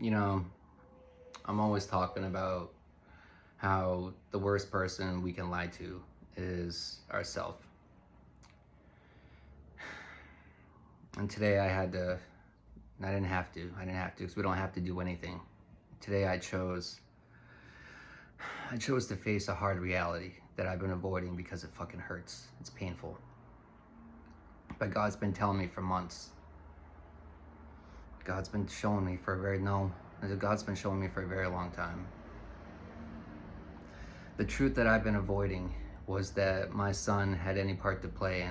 You know, I'm always talking about how the worst person we can lie to is ourselves. And today I didn't have to. I didn't have to because we don't have to do anything. Today I chose to face a hard reality that I've been avoiding because it fucking hurts. It's painful. But God's been telling me for months. God's been showing me for a very no. God's been showing me for a very long time. The truth that I've been avoiding was that my son had any part to play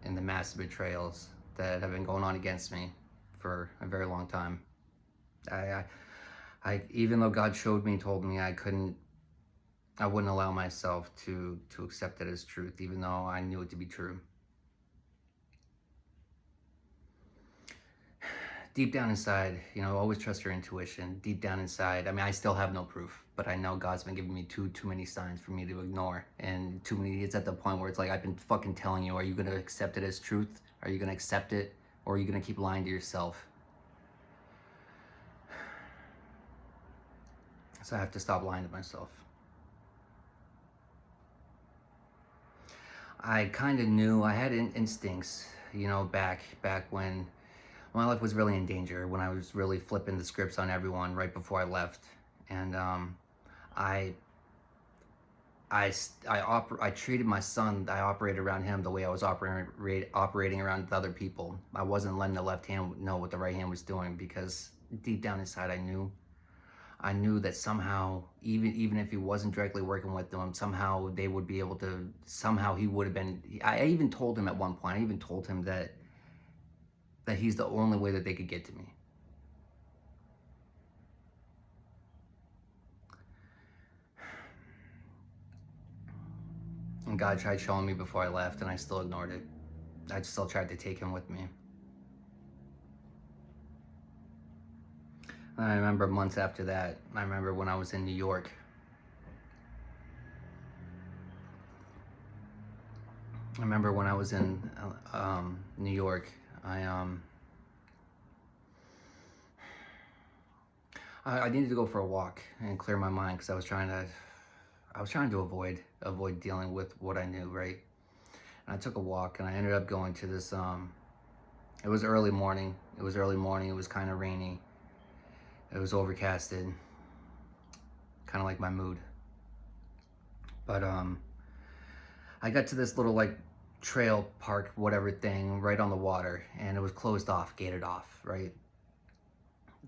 in the massive betrayals that have been going on against me for a very long time. Even though God showed me, told me I wouldn't allow myself to accept it as truth, even though I knew it to be true. Deep down inside, always trust your intuition. Deep down inside, I still have no proof, but I know God's been giving me too many signs for me to ignore, and too many. It's at the point where it's like I've been fucking telling you, are you gonna accept it as truth? Are you gonna accept it, or are you gonna keep lying to yourself? So I have to stop lying to myself. I kind of knew I had instincts, back when my life was really in danger, when I was really flipping the scripts on everyone right before I left, and I I treated my son. I operated around him the way I was operating around the other people. I wasn't letting the left hand know what the right hand was doing because deep down inside I knew that somehow, even if he wasn't directly working with them, somehow they would be able to. Somehow he would have been. I even told him at one point. I even told him that he's the only way that they could get to me. And God tried showing me before I left, and I still ignored it. I still tried to take him with me. And I remember months after that. I remember when I was in New York. I remember when I was in New York. I needed to go for a walk and clear my mind because I was trying to avoid dealing with what I knew, right? And I took a walk and I ended up going to this. It was early morning. It was kind of rainy. It was overcasted, kind of like my mood. But I got to this little like trail park, whatever thing, right on the water, and it was closed off, gated off, right?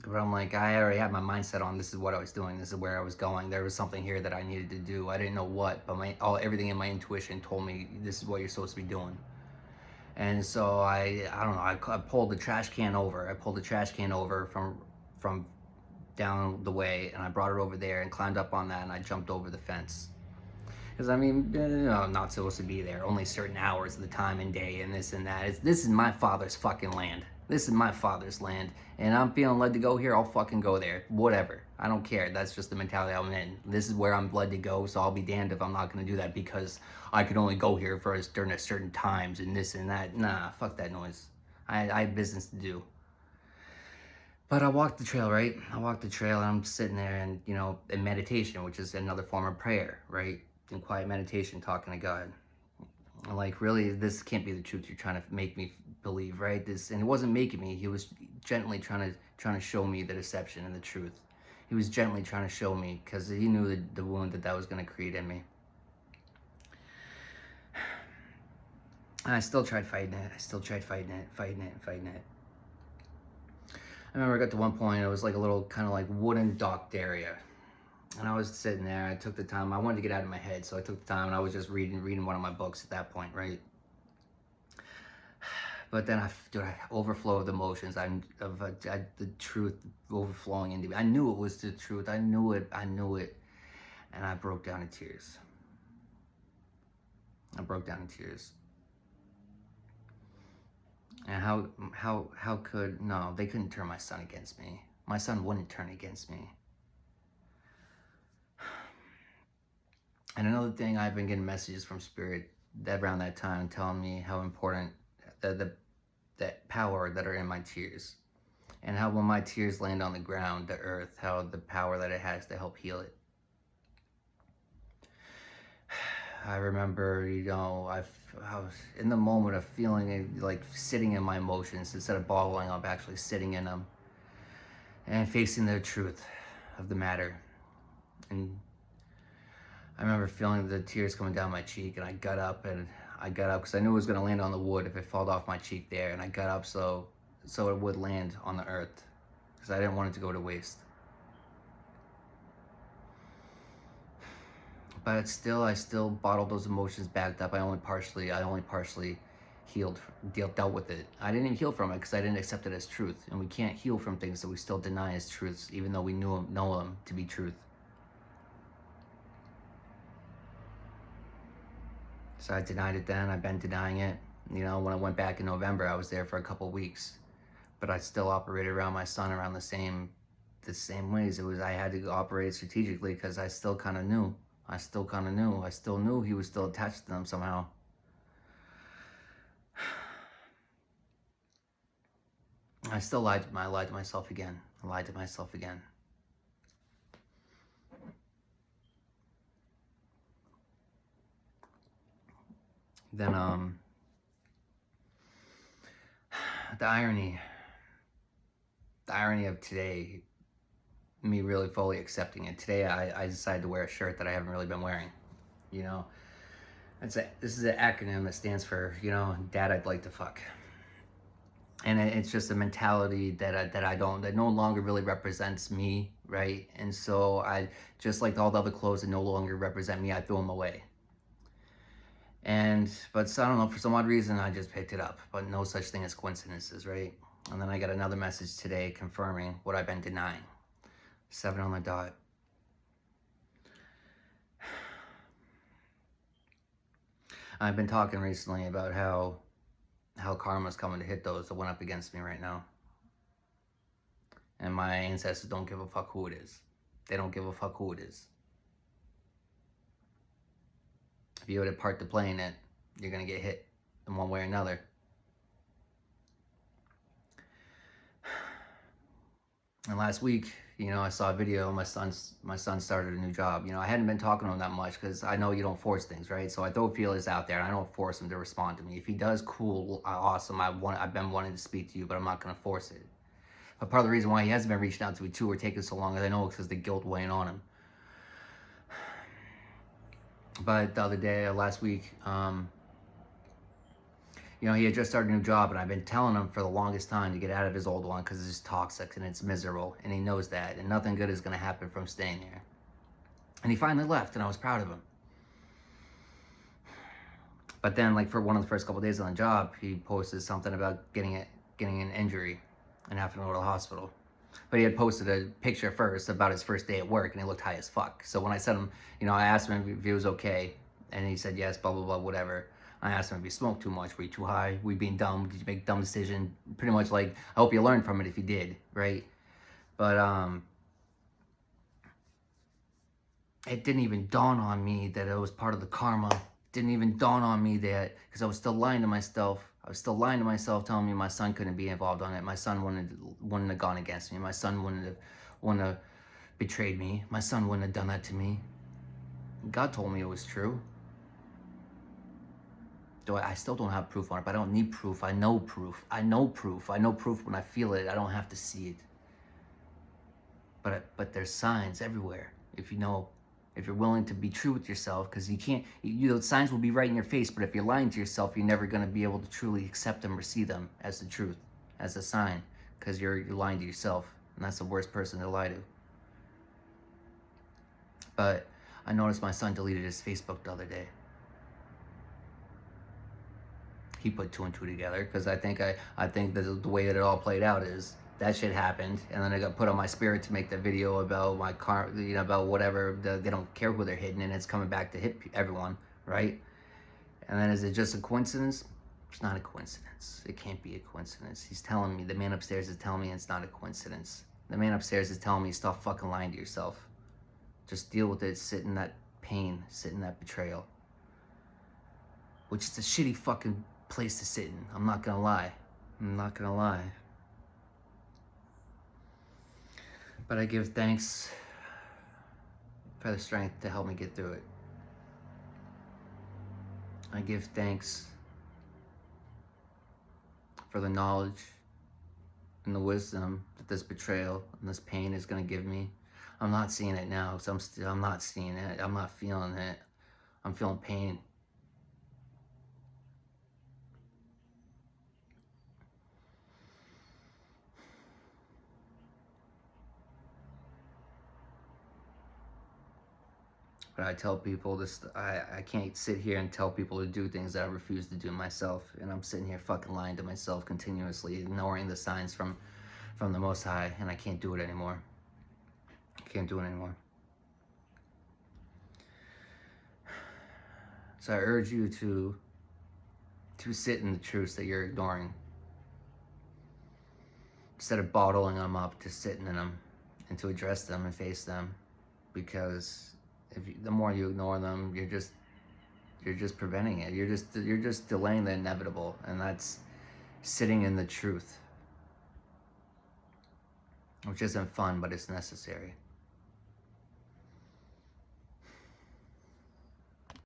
But I'm like, I already had my mindset on this is what I was doing, this is where I was going. There was something here that I needed to do. I didn't know what, but everything in my intuition told me this is what you're supposed to be doing. And so I don't know. I pulled the trash can over. I pulled the trash can over from down the way, and I brought it over there and climbed up on that, and I jumped over the fence. Because I'm not supposed to be there. Only certain hours of the time and day, and this and that. This is my father's fucking land. This is my father's land, and I'm feeling led to go here. I'll fucking go there. Whatever. I don't care. That's just the mentality I'm in. This is where I'm led to go, so I'll be damned if I'm not gonna do that because I could only go here during a certain times and this and that. Nah, fuck that noise. I have business to do. But I walked the trail, right? I walked the trail and I'm sitting there and, in meditation, which is another form of prayer, right? In quiet meditation, talking to God. I'm like, really, this can't be the truth you're trying to make me believe, right? And it wasn't making me. He was gently trying to show me the deception and the truth. He was gently trying to show me because he knew the wound that was going to create in me. And I still tried fighting it. Fighting it. I remember I got to one point, it was like a little kind of like wooden docked area. And I was sitting there, I took the time, I wanted to get out of my head, so I took the time and I was just reading one of my books at that point, right? But then I overflow of emotions, the truth overflowing into me. I knew it was the truth, I knew it, and I broke down in tears. And how could, no, they couldn't turn my son against me. My son wouldn't turn against me. And another thing, I've been getting messages from Spirit around that time telling me how important that power that are in my tears. And how when my tears land on the ground, the earth, how the power that it has to help heal it. I remember, I was in the moment of feeling it, like sitting in my emotions instead of bottling up, actually sitting in them and facing the truth of the matter. And I remember feeling the tears coming down my cheek, and I got up because I knew it was going to land on the wood if it fell off my cheek there, and I got up so it would land on the earth because I didn't want it to go to waste. But I still bottled those emotions backed up. I only partially dealt with it. I didn't even heal from it because I didn't accept it as truth. And we can't heal from things that we still deny as truths, even though we know them to be truth. So I denied it then. I've been denying it. When I went back in November, I was there for a couple of weeks, but I still operated around my son around the same ways. I had to operate strategically because I still kind of knew. I still knew he was still attached to them somehow. I lied to myself again. Then, the irony of today, me really fully accepting it. Today, I decided to wear a shirt that I haven't really been wearing. This is an acronym that stands for, Dad, I'd like to fuck. And it's just a mentality that no longer really represents me, right? And so I, just like all the other clothes that no longer represent me, I throw them away. But so, I don't know, for some odd reason, I just picked it up. But no such thing as coincidences, right? And then I got another message today confirming what I've been denying. 7 on the dot. I've been talking recently about how karma's coming to hit those that went up against me right now. And my ancestors don't give a fuck who it is. They don't give a fuck who it is. If you were to part the plane, you're going to get hit in one way or another. And last week, I saw a video. My son started a new job. I hadn't been talking to him that much because I know you don't force things, right? So I throw feelers out there, and I don't force him to respond to me. If he does, cool, awesome. I've been wanting to speak to you, but I'm not going to force it. But part of the reason why he hasn't been reaching out to me too or taking so long, I know it's because the guilt weighing on him. But the other day, last week, he had just started a new job, and I've been telling him for the longest time to get out of his old one because it's just toxic and it's miserable, and he knows that, and nothing good is going to happen from staying there. And he finally left, and I was proud of him. But then, like, for one of the first couple of days on the job, he posted something about getting an injury and having to go to the hospital. But he had posted a picture first about his first day at work, and he looked high as fuck. So when I sent him, I asked him if he was okay, and he said yes, blah, blah, blah, whatever. I asked him if he smoked too much, were you too high, were you being dumb, did you make a dumb decision? Pretty much like, I hope you learned from it if you did, right? But it didn't even dawn on me that it was part of the karma. It didn't even dawn on me that, because I was still lying to myself. Telling me my son couldn't be involved on it. My son wouldn't have gone against me. My son wouldn't have betrayed me. My son wouldn't have done that to me. God told me it was true. I still don't have proof on it, but I don't need proof. I know proof. I know proof when I feel it. I don't have to see it. But there's signs everywhere. If you're willing to be true with yourself, because the signs will be right in your face, but if you're lying to yourself, you're never going to be able to truly accept them or see them as the truth, as a sign, because you're lying to yourself, and that's the worst person to lie to. But I noticed my son deleted his Facebook the other day. He put 2 and 2 together, because I think that the way that it all played out is that shit happened, and then I got put on my spirit to make the video about my car, about whatever. They don't care who they're hitting, and it's coming back to hit everyone, right? And then is it just a coincidence? It's not a coincidence. It can't be a coincidence. He's telling me, the man upstairs is telling me it's not a coincidence. The man upstairs is telling me, stop fucking lying to yourself. Just deal with it. Sit in that pain. Sit in that betrayal. Which is a shitty fucking place to sit in. I'm not gonna lie. But I give thanks for the strength to help me get through it. I give thanks for the knowledge and the wisdom that this betrayal and this pain is going to give me. I'm not seeing it now, because I'm not seeing it. I'm not feeling it. I'm feeling pain. But I tell people this, I can't sit here and tell people to do things that I refuse to do myself. And I'm sitting here fucking lying to myself continuously, ignoring the signs from the Most High, and I can't do it anymore. I can't do it anymore. So I urge you to sit in the truths that you're ignoring. Instead of bottling them up, to sit in them and to address them and face them. Because the more you ignore them, you're just preventing it. You're just delaying the inevitable, and that's sitting in the truth, which isn't fun, but it's necessary.